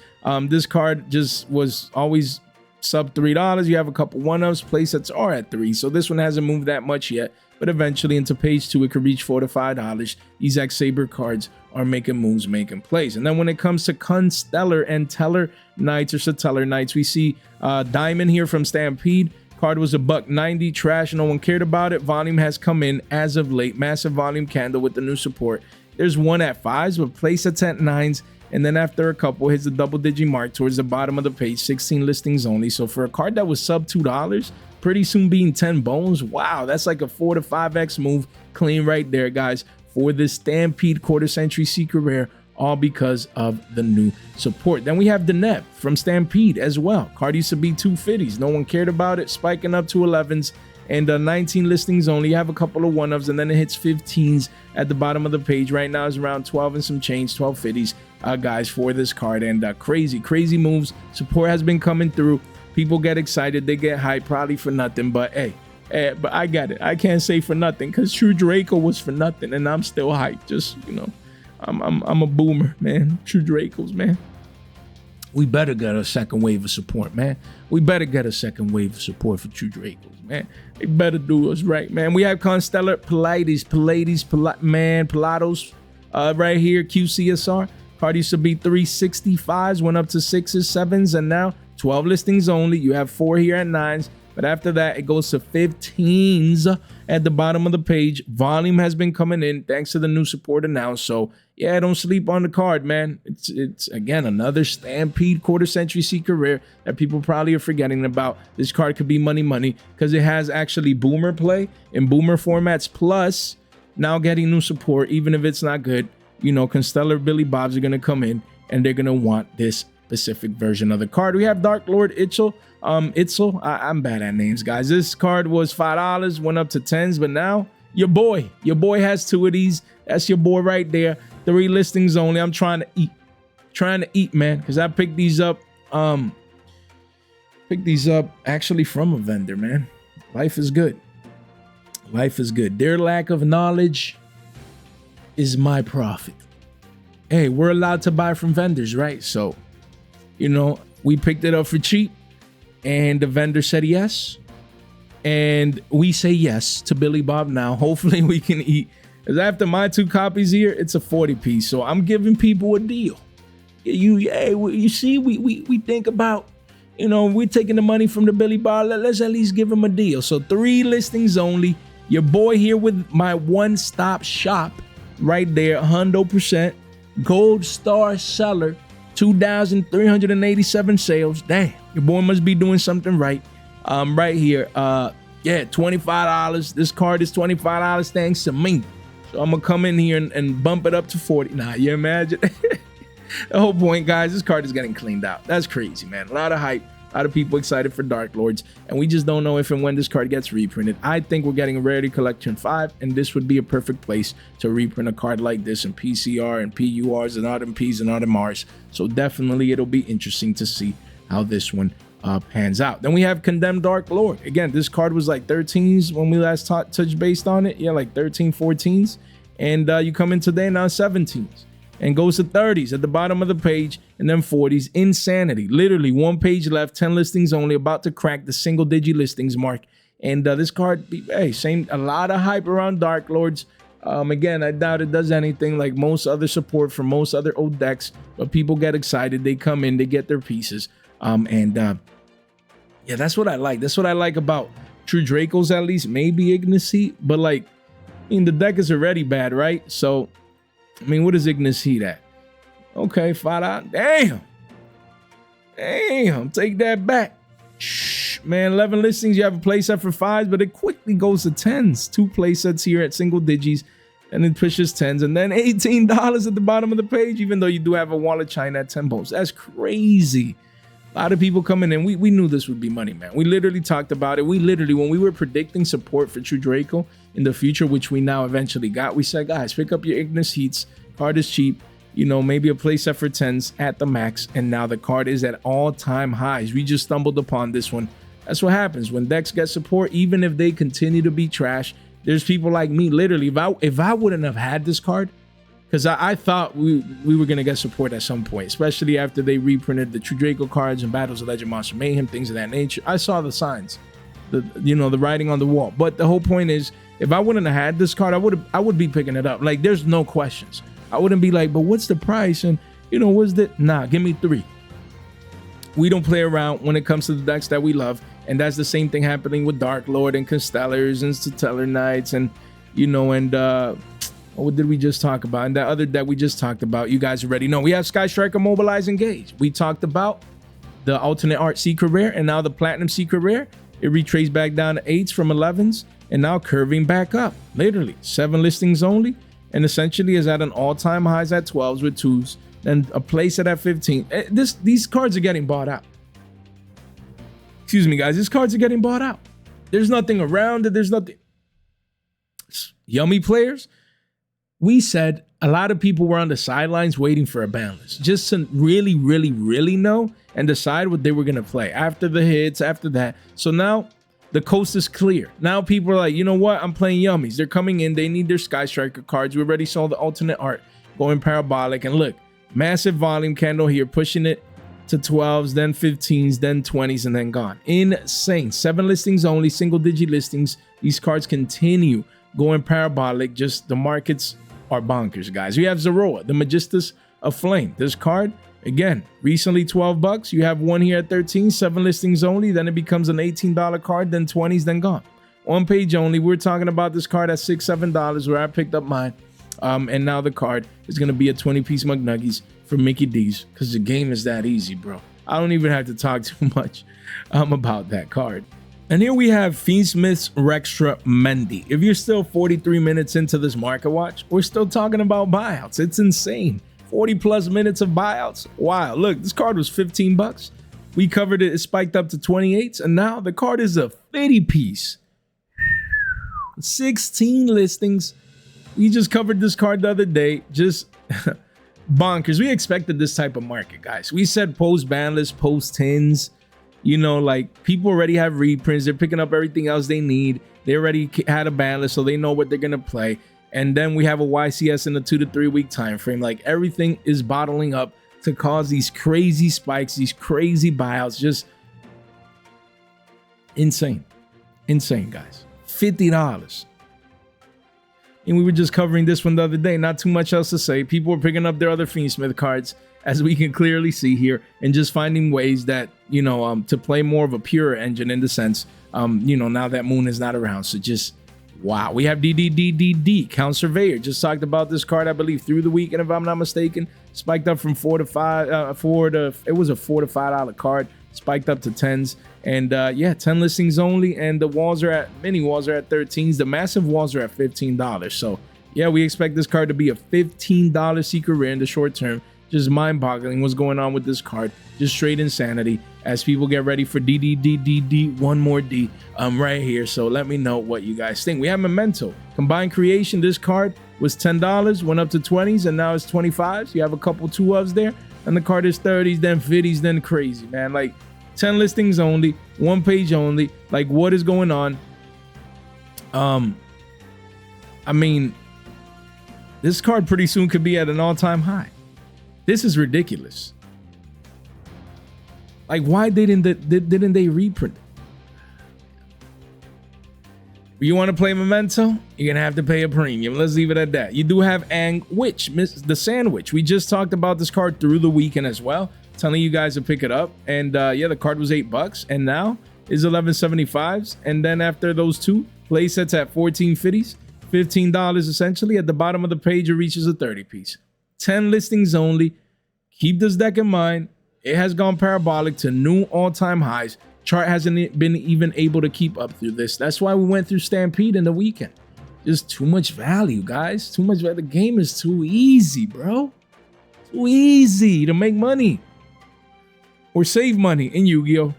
This card just was always sub $3. You have a couple one-ups. Playsets are at 3, so this one hasn't moved that much yet, but eventually into page 2 it could reach $4 to $5. These XSaber cards are making moves, making plays. And then when it comes to Constellar and Tellarknights or Tellarknights, we see Diamond here from Stampede. Card was $1.90, trash, no one cared about it. Volume has come in as of late. Massive volume candle with the new support. There's one at 5s with playsets at 9s. And then after a couple, hits the double-digit mark towards the bottom of the page, 16 listings only. So for a card that was sub $2, pretty soon being 10 bones, wow, that's like a 4 to 5x move clean right there, guys, for this Stampede quarter-century secret rare, all because of the new support. Then we have the Nev from Stampede as well. Card used to be 250s. No one cared about it, spiking up to 11s. And 19 listings only. You have a couple of one-ups, and then it hits 15s at the bottom of the page. Right now is around 12 and some change, 1250s, guys, for this card. And crazy moves. Support has been coming through. People get excited, they get hyped, probably for nothing. But hey, but I got it. I can't say for nothing because True Draco was for nothing, and I'm still hyped. Just, I'm a boomer, man. True Dracos, man. We better get a second wave of support, man. We better get a second wave of support for True Dracos, man. They better do us right, man. We have Constellar Pilatos, right here, QCSR. Card used to be 365s, went up to 6s, 7s, and now 12 listings only. You have 4 here at 9s. But after that, it goes to 15s at the bottom of the page. Volume has been coming in thanks to the new support announced. So yeah, don't sleep on the card, man. It's again another Stampede quarter-century secret rare that people probably are forgetting about. This card could be money because it has actually boomer play in boomer formats, plus now getting new support, even if it's not good. Constellar Billy Bobs are gonna come in and they're gonna want this specific version of the card. We have Dark Lord Itzel. I'm bad at names, guys. This card was $5, went up to 10s, but now your boy has 2 of these. That's your boy right there. 3 listings only. I'm trying to eat, man, because I picked these up actually from a vendor, man. Life is good. Their lack of knowledge is my profit. Hey, we're allowed to buy from vendors, right? So we picked it up for cheap, and the vendor said yes, and we say yes to Billy Bob now. Hopefully we can eat, because after my 2 copies here, it's a 40 piece. So I'm giving people a deal. You see, we think about, we're taking the money from the Billy Bob. Let's at least give him a deal. So 3 listings only. Your boy here with my one-stop shop right there, 100% gold star seller. 2,387 sales. Damn, your boy must be doing something right. Right here, yeah, $25. This card is $25 thanks to me. So I'm gonna come in here and bump it up to 40. Nah, you imagine? The whole point, guys, this card is getting cleaned out. That's crazy, man. A lot of hype, a lot of people excited for Dark Lords, and we just don't know if and when this card gets reprinted. I think we're getting a Rarity Collection 5, and this would be a perfect place to reprint a card like this in PCR and PURs and RMPs and RMRs. So definitely it'll be interesting to see how this one pans out. Then we have Condemned Dark Lord. Again, this card was like 13s when we last touched based on it. Yeah, like 13, 14s. And you come in today, now 17s. And goes to 30s at the bottom of the page, and then 40s. Insanity. Literally 1 page left, 10 listings only, about to crack the single-digit listings mark. And this card, hey, same, a lot of hype around Dark Lords. Again, I doubt it does anything like most other support for most other old decks, but people get excited. They come in, they get their pieces. Yeah, that's what I like. That's what I like about True Dracos, at least. Maybe Ignis Heat, but like, I mean, the deck is already bad, right? So, I mean, what is Ignis Heat at? Okay, $5. Damn, take that back. Shh, man, 11 listings. You have a playset for 5s, but it quickly goes to 10s. 2 playsets here at single digits, and it pushes 10s, and then $18 at the bottom of the page, even though you do have a wallet china at 10 posts. That's crazy. A lot of people coming in. We knew this would be money, man. We literally talked about it. We literally, when we were predicting support for True Draco in the future, which we now eventually got, we said, guys, pick up your Ignis Heats. Card is cheap. You know, maybe a playset for 10s at the max. And now the card is at all-time highs. We just stumbled upon this one. That's what happens when decks get support, even if they continue to be trash. There's people like me, literally, if I wouldn't have had this card, because I thought we were going to get support at some point, especially after they reprinted the True Draco cards and Battles of Legend Monster Mayhem, things of that nature. I saw the signs, the writing on the wall. But the whole point is, if I wouldn't have had this card, I would be picking it up. Like, there's no questions. I wouldn't be like, but what's the price? And, what's the... Nah, give me 3. We don't play around when it comes to the decks that we love. And that's the same thing happening with Dark Lord and Constellars and Tellarknights and, what did we just talk about? And that other deck we just talked about, you guys already know. We have Sky Striker, Mobilize, Engage. We talked about the alternate art secret rare and now the platinum secret rare. It retraced back down to 8s from 11s and now curving back up. Literally 7 listings only, and essentially is at an all-time highs at 12s with 2s, then a playset at 15. These cards are getting bought out. Excuse me, guys. These cards are getting bought out. There's nothing around it. There's nothing. Yummy players. We said a lot of people were on the sidelines waiting for a ban list just to really, really, really know and decide what they were going to play after the hits, after that. So now the coast is clear. Now people are like, you know what? I'm playing yummies. They're coming in. They need their Sky Striker cards. We already saw the alternate art going parabolic. And look, massive volume candle here, pushing it to 12s, then 15s, then 20s, and then gone. Insane. 7 listings only, single-digit listings. These cards continue going parabolic. Just the markets are bonkers, guys. We have Zoroa, the Magistus of Flame. This card, again, recently $12. You have one here at 13, 7 listings only. Then it becomes an $18 card, then 20s, then gone. 1 page only. We're talking about this card at $6, $7 where I picked up mine. And now the card is going to be a 20-piece McNuggies for Mickey D's because the game is that easy, bro. I don't even have to talk too much about that card. And here we have Fiendsmith's Rextra Mendy. If you're still 43 minutes into this market watch, we're still talking about buyouts. It's insane. 40 plus minutes of buyouts. Wow, look, this card was $15. We covered it, it spiked up to 28s, and now the card is a 50 piece. 16 listings. We just covered this card the other day. Just bonkers. We expected this type of market, guys. We said post banlist, post tins. Like people already have reprints. They're picking up everything else they need. They already had a ban list, so they know what they're going to play. And then we have a YCS in a 2 to 3 week time frame. Like everything is bottling up to cause these crazy spikes, these crazy buyouts. Just insane. Insane, guys. $50. And we were just covering this one the other day. Not too much else to say. People were picking up their other Fiendsmith cards, as we can clearly see here, and just finding ways that, to play more of a pure engine in the sense, now that Moon is not around. So just, wow. We have DDDDD, Count Surveyor. Just talked about this card, I believe, through the weekend, if I'm not mistaken. Spiked up from $4 to $5, it was a $4 to $5 card. Spiked up to 10s. And yeah, 10 listings only. And the walls are at, mini walls are at 13s. The massive walls are at $15. So yeah, we expect this card to be a $15 secret rare in the short term. Just mind-boggling what's going on with this card. Just straight insanity as people get ready for DDDDD, one more D right here. So let me know what you guys think. We have Memento. Combined Creation. This card was $10, went up to 20s, and now it's 25s. You have a couple 2-ofs there. And the card is 30s, then 50s, then crazy, man. Like 10 listings only, 1 page only. Like, what is going on? I mean, This card pretty soon could be at an all-time high. This is ridiculous. Like, why didn't they reprint it? You want to play Momento? You're gonna have to pay a premium. Let's leave it at that. You do have Witch, the Sandwich. We just talked about this card through the weekend as well, telling you guys to pick it up. And yeah, the card was $8, and now is 11.75s. And then after those two play sets at 14.50s, $15 essentially. At the bottom of the page, it reaches a 30 piece. 10 listings only. Keep this deck in mind. It has gone parabolic to new all-time highs. Chart hasn't been even able to keep up through this. That's why we went through Stampede in the weekend. Just too much value, guys. Too much value. The game is too easy, bro. Too easy to make money or save money in Yu-Gi-Oh.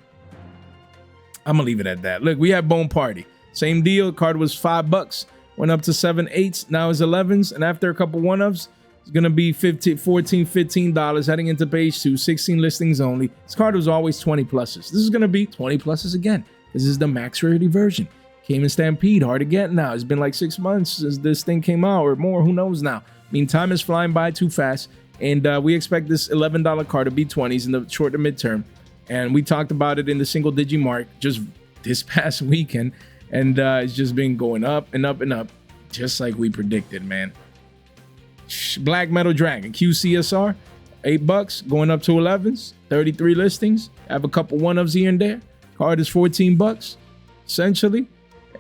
I'm gonna leave it at that. Look, we have Bone Party. Same deal. Card was $5. Went up to 7 8s. Now it's 11s. And after a couple one-ups, it's going to be $14, $15 heading into page 2, 16 listings only. This card was always 20 pluses. This is going to be 20 pluses again. This is the max rarity version. Came in Stampede, hard to get now. It's been like 6 months since this thing came out or more. Who knows now? I mean, time is flying by too fast. And we expect this $11 card to be 20s in the short to midterm. And we talked about it in the single digit mark just this past weekend. And it's just been going up and up and up, just like we predicted, man. Black Metal Dragon QCSR, $8 going up to 11s, 33 listings. Have a couple one-ups here and there. Card is $14 essentially,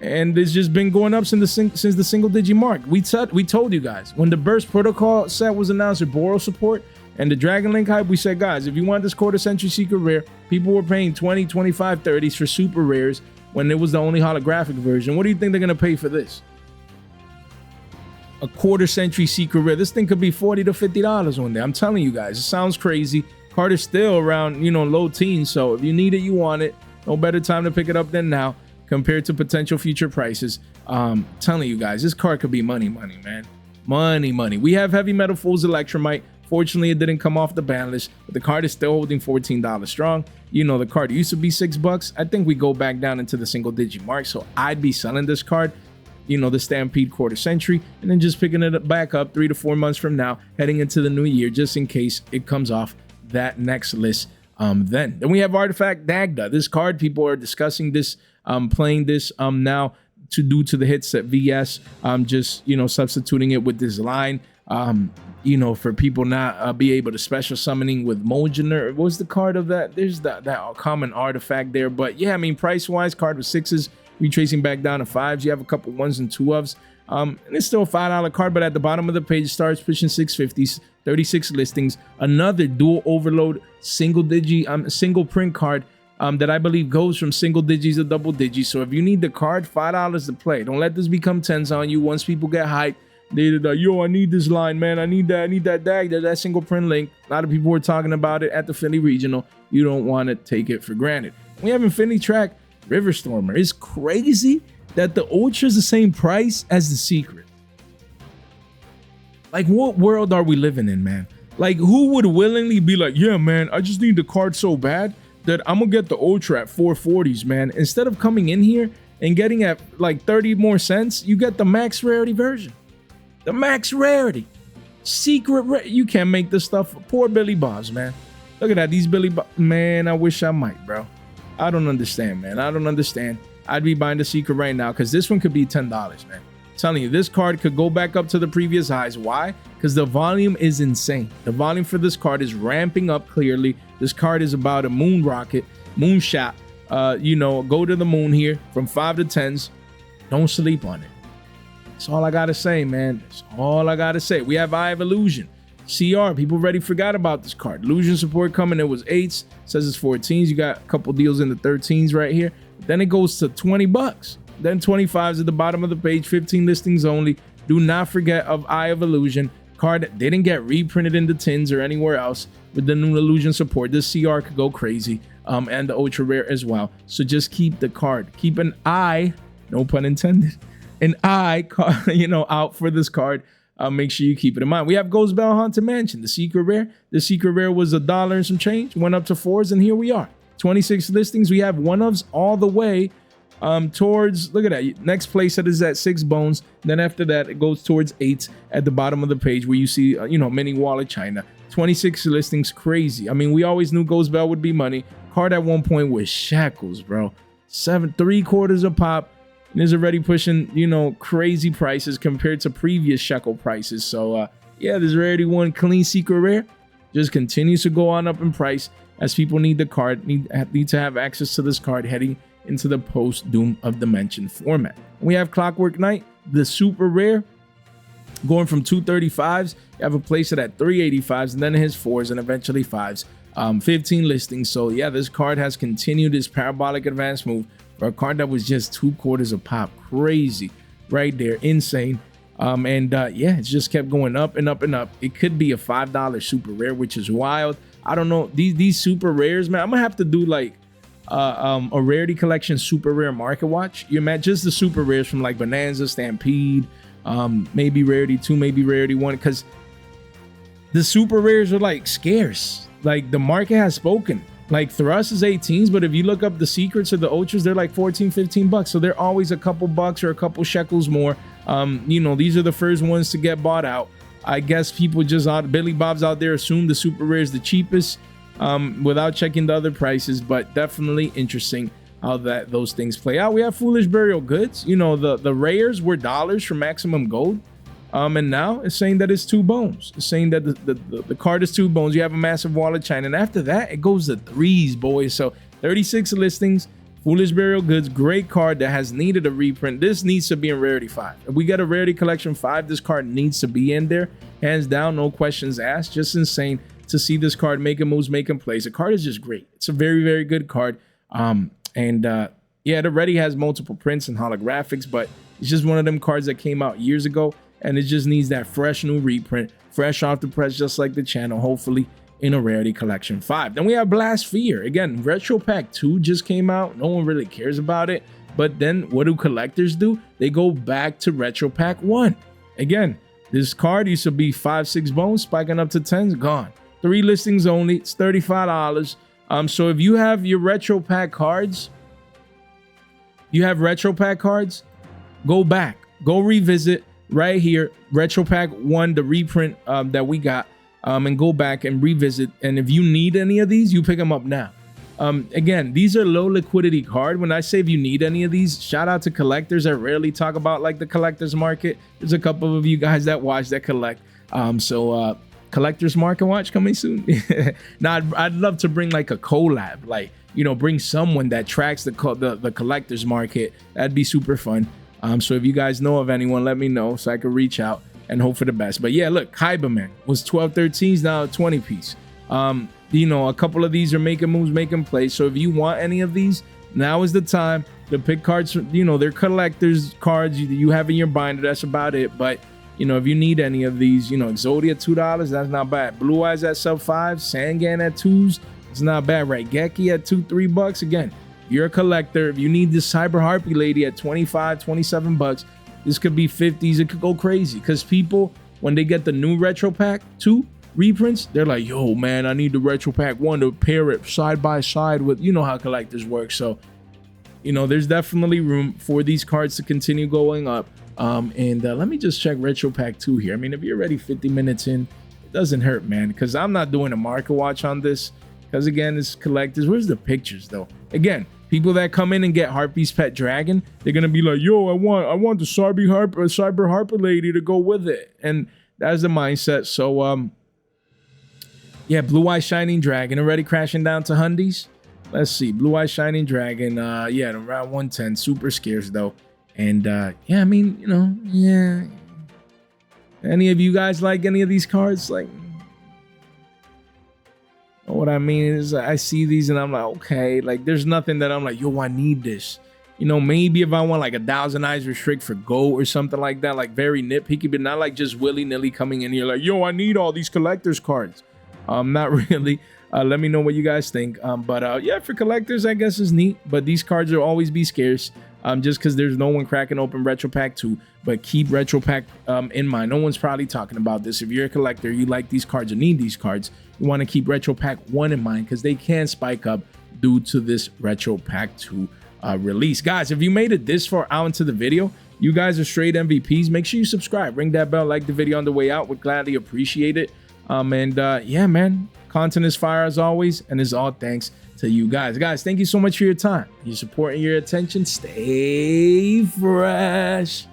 and it's just been going up since the single digit mark. We told you guys when the Burst Protocol set was announced with Boros support and the Dragon Link hype, we said, guys, if you want this quarter century secret rare, people were paying 20, 25, 30s for super rares when it was the only holographic version. What do you think they're gonna pay for this? A quarter century secret rare. This thing could be $40 to $50 one day. I'm telling you guys, it sounds crazy. Card is still around, low teens. So if you need it, you want it. No better time to pick it up than now compared to potential future prices. Telling you guys, this card could be money, man. Money. We have Heavy Metal Fool's Electromite. Fortunately, it didn't come off the ban list, but the card is still holding $14 strong. The card used to be $6. I think we go back down into the single digit mark. So I'd be selling this card, the Stampede quarter century, and then just picking it back up 3 to 4 months from now, heading into the new year, just in case it comes off that next list. Then we have Artifact Dagda. This card, people are discussing this, playing this now due to the hits at VS, just substituting it with this line, for people not be able to special summoning with Mogener. What's the card of that? There's that common artifact there, but yeah, I mean, price wise, card was 6s. Retracing back down to 5s. You have a couple 1s and 2s. And it's still a $5 card, but at the bottom of the page, it starts pushing 650s, 36 listings. Another dual overload single print card that I believe goes from single digits to double digits. So if you need the card, $5 to play. Don't let this become 10s on you. Once people get hyped, they're like, yo, I need this line, man. I need that dagda, that single print link. A lot of people were talking about it at the Philly Regional. You don't want to take it for granted. We have Infinitrack Riverstormer. It's crazy that the Ultra is the same price as the Secret. Like, what world are we living in, man? Like, who would willingly be like, yeah, man, I just need the card so bad that I'm gonna get the Ultra at 440s, man. Instead of coming in here and getting at like 30 more cents, you get the max rarity version. The max rarity. Secret you can't make this stuff. Poor Billy Bobs, man. Look at that. These Billy Bobs, man, I wish I might, bro. I don't understand, man. I don't understand. I'd be buying the Secret right now because this one could be $10, man. I'm telling you, this card could go back up to the previous highs. Why? Because the volume is insane. The volume for this card is ramping up clearly. This card is about a moon rocket, moonshot. Go to the moon here from 5 to 10s. Don't sleep on it. That's all I got to say, man. That's all I got to say. We have Eye of Illusion. CR, people already forgot about this card. Illusion support coming, it was 8s, says it's 14s. You got a couple deals in the 13s right here. Then it goes to $20. Then 25s at the bottom of the page, 15 listings only. Do not forget of Eye of Illusion. Card that didn't get reprinted in the tins or anywhere else with the new Illusion support. This CR could go crazy, and the ultra rare as well. So just keep the card. Keep an eye, no pun intended, an eye, out for this card. Make sure you keep it in mind. We have Ghost Bell Haunted Mansion, the secret rare. The secret rare was $1 and some change, went up to 4s, and here we are. 26 listings. We have one-ofs all the way towards, look at that, next place that is at 6 bones. Then after that, it goes towards 8 at the bottom of the page where you see, mini wallet China. 26 listings, crazy. I mean, we always knew Ghost Bell would be money. Card at one point was shackles, bro. 3/4 a pop. And is already pushing, crazy prices compared to previous shekel prices. So, yeah, there's already one clean secret rare. Just continues to go on up in price as people need the card, need to have access to this card heading into the post Doom of Dimension format. We have Clockwork Knight, the super rare, going from 235s. You have a place it at 385s, and then it hits 4s and eventually 5s. 15 listings. So yeah, this card has continued its parabolic advance move for a card that was just 2/4 a pop. Crazy right there, insane. Yeah, it's just kept going up and up and up. It could be a $5 super rare, which is wild. I don't know, these super rares, man. I'm gonna have to do like a rarity collection super rare market watch. You imagine just the super rares from like Bonanza, Stampede, maybe rarity 2, maybe rarity 1, because the super rares are like scarce. Like the market has spoken. Like Thrust is 18s, but if you look up the secrets of the ultras, they're like 14, 15 bucks. So they're always a couple bucks or a couple shekels more. These are the first ones to get bought out. I guess people just Billy Bob's out there assume the super rare is the cheapest without checking the other prices, but definitely interesting how those things play out. We have Foolish Burial Goods. The rares were dollars for maximum gold. And now it's saying that it's 2 bones. It's saying that the card is 2 bones. You have a massive wallet China. And after that, it goes to 3s, boys. So 36 listings, Foolish Burial Goods, great card that has needed a reprint. This needs to be in Rarity 5. If we get a Rarity Collection 5, this card needs to be in there. Hands down, no questions asked. Just insane to see this card making moves, making plays. The card is just great. It's a very, very good card. Yeah, it already has multiple prints and holographics, but it's just one of them cards that came out years ago. And it just needs that fresh new reprint, fresh off the press, just like the channel, hopefully in a Rarity Collection 5. Then we have Blast Fear. Again, Retro Pack 2 just came out. No one really cares about it. But then what do collectors do? They go back to Retro Pack 1. Again, this card used to be 5, 6 bones, spiking up to 10s, gone. 3 listings only. It's $35. So if you have your Retro Pack cards, go back, go revisit. Right here, Retro Pack 1, the reprint that we got, and go back and revisit. And if you need any of these, you pick them up now. Again, these are low liquidity card. When I say if you need any of these, shout out to collectors. I rarely talk about like the collectors market. There's a couple of you guys that watch that collect. Collectors market watch coming soon. Now, I'd love to bring like a collab, like bring someone that tracks the collectors market. That'd be super fun. So if you guys know of anyone, let me know so I can reach out and hope for the best. But yeah, look, Kyberman was 12 13s, now a 20 piece. A couple of these are making moves, making plays. So if you want any of these, now is the time to pick cards. They're collectors cards you have in your binder. That's about it. But if you need any of these, Exodia $2, that's not bad. Blue Eyes at sub 5, Sangan at 2s, it's not bad, right? Geki at $2-3. Again, you're a collector. If you need this Cyber Harpy lady at 25, 27 bucks, this could be 50s. It could go crazy because people, when they get the new Retro Pack 2 reprints, they're like, yo, man, I need the Retro Pack 1 to pair it side by side with, how collectors work. So, there's definitely room for these cards to continue going up. Let me just check Retro Pack 2 here. I mean, if you're already 50 minutes in, it doesn't hurt, man, because I'm not doing a market watch on this. Because again, it's collectors. Where's the pictures though? Again, people that come in and get Harpy's Pet Dragon, they're gonna be like, yo, I want the Cyber Harper lady to go with it. And that's the mindset. So yeah, Blue Eye Shining Dragon already crashing down to Hundies. Let's see, Blue Eye Shining Dragon, yeah, around 110, super scarce though. And yeah, I mean, yeah. Any of you guys like any of these cards? Like, what I mean is I see these and I'm like, okay, like there's nothing that I'm like, yo, I need this. Maybe if I want like 1,000 Eyes Restrict for Go or something like that, like very nitpicky, but not like just willy-nilly coming in here like, yo, I need all these collectors cards. Not really. Let me know what you guys think. Yeah, for collectors, I guess is neat, but these cards will always be scarce. Just because there's no one cracking open Retro Pack 2, but keep Retro Pack in mind. No one's probably talking about this. If you're a collector, you like these cards or need these cards, you want to keep Retro Pack 1 in mind because they can spike up due to this Retro Pack 2 release. Guys, if you made it this far out into the video, you guys are straight MVPs. Make sure you subscribe, ring that bell, like the video on the way out. Would gladly appreciate it. Yeah, man, content is fire as always, and it's all thanks to you guys. Guys, thank you so much for your time, your support, and your attention. Stay fresh.